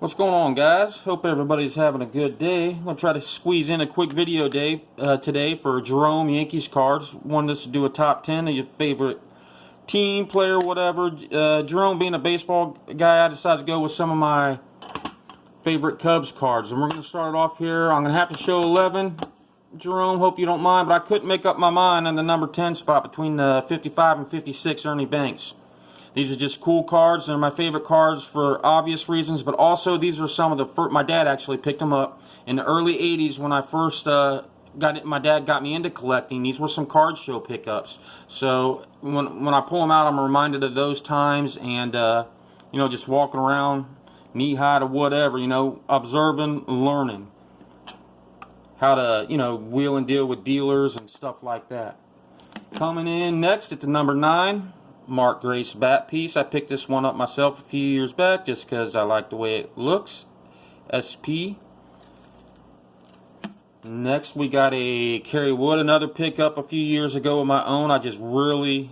What's going on, guys? Hope everybody's having a good day. I'm going to try to squeeze in a quick video today for Jerome Yankees cards. Wanted us to do a top 10 of your favorite team, player, whatever. Jerome being a baseball guy, I decided to go with some of my favorite Cubs cards. And we're going to start it off here. I'm going to have to show 11. Jerome, hope you don't mind, but I couldn't make up my mind on the number 10 spot between 55 and 56, Ernie Banks. These are just cool cards. They're my favorite cards for obvious reasons, but also these are some of the first, my dad actually picked them up in the early 80s when I first my dad got me into collecting. These were some card show pickups. So when I pull them out, I'm reminded of those times and, you know, just walking around knee-high to whatever, you know, observing, learning how to, you know, wheel and deal with dealers and stuff like that. Coming in next at the number 9. Mark Grace bat piece. I picked this one up myself a few years back just because I like the way it looks. SP. Next we got a Kerry Wood, another pickup a few years ago of my own. I just really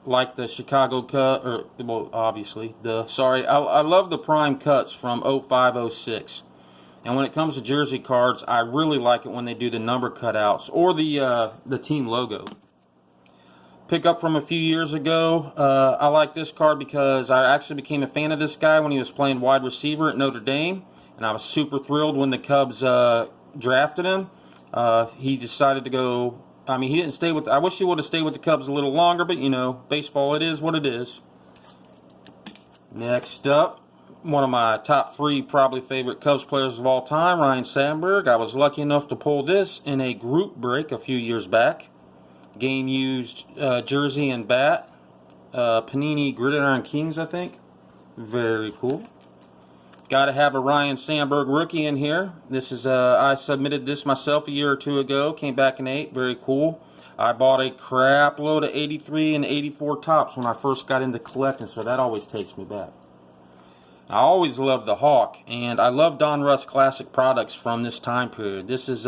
like the Chicago cut, or well, obviously I love the prime cuts from 05-06. And when it comes to jersey cards, I really like it when they do the number cutouts or the team logo. Pick up from a few years ago. I like this card because I actually became a fan of this guy when he was playing wide receiver at Notre Dame, and I was super thrilled when the Cubs drafted him. He decided to go. I mean, he didn't stay with. I wish he would have stayed with the Cubs a little longer, but you know, baseball, it is what it is. Next up, one of my top 3 probably favorite Cubs players of all time, Ryne Sandberg. I was lucky enough to pull this in a group break a few years back. Game used jersey and bat. Panini Gridiron Kings, I think. Very cool. Got to have a Ryne Sandberg rookie in here. This is I submitted this myself a year or 2 ago. Came back in 8. Very cool. I bought a crap load of 83 and 84 tops when I first got into collecting, so that always takes me back. I always loved the Hawk, and I love Don Russ classic products from this time period. This is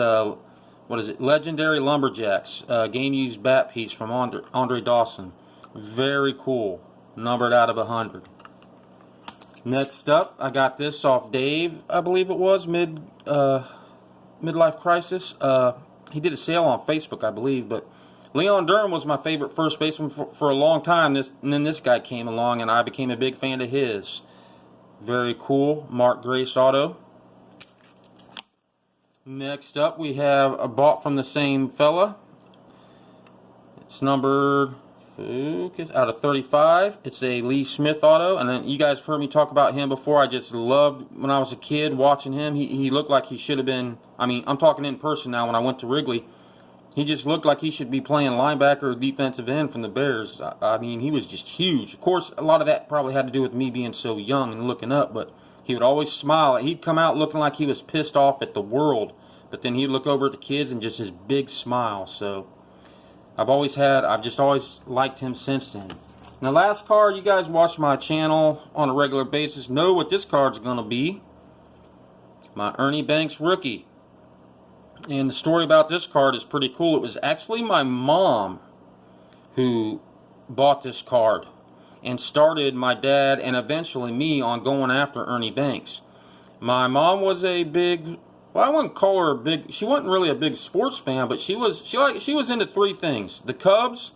what is it? Legendary Lumberjacks. Game used bat piece from Andre Dawson. Very cool. Numbered out of 100. Next up, I got this off Dave, I believe it was, Midlife Crisis. He did a sale on Facebook, I believe, but Leon Durham was my favorite first baseman for a long time, and then this guy came along, and I became a big fan of his. Very cool. Mark Grace auto. Next up, we have a bought from the same fella. It's numbered out of 35. It's a Lee Smith auto, and then you guys have heard me talk about him before. I just loved when I was a kid watching him. He looked like he should have been. I mean, I'm talking in person now. When I went to Wrigley, he just looked like he should be playing linebacker or defensive end from the Bears. I mean, he was just huge. Of course, a lot of that probably had to do with me being so young and looking up, but he would always smile. He'd come out looking like he was pissed off at the world, but then he'd look over at the kids and just his big smile. So I've just always liked him since then. Now, last card, you guys watch my channel on a regular basis know what this card's going to be. My Ernie Banks rookie. And the story about this card is pretty cool. It was actually my mom who bought this card and started my dad and eventually me on going after Ernie Banks. My mom was a big, well, I wouldn't call her a big, she wasn't really a big sports fan, but she was into 3 things: the Cubs,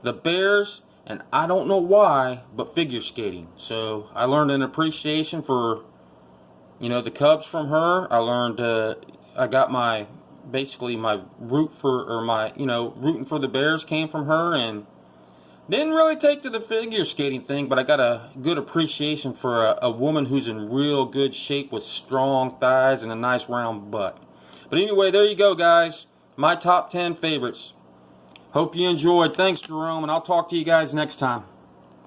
the Bears, and I don't know why, but figure skating. So I learned an appreciation for, you know, the Cubs from her. I learned, I got my, basically my rooting for the Bears came from her, and didn't really take to the figure skating thing, but I got a good appreciation for a woman who's in real good shape with strong thighs and a nice round butt. But anyway, there you go, guys. My top 10 favorites. Hope you enjoyed. Thanks, Jerome, and I'll talk to you guys next time.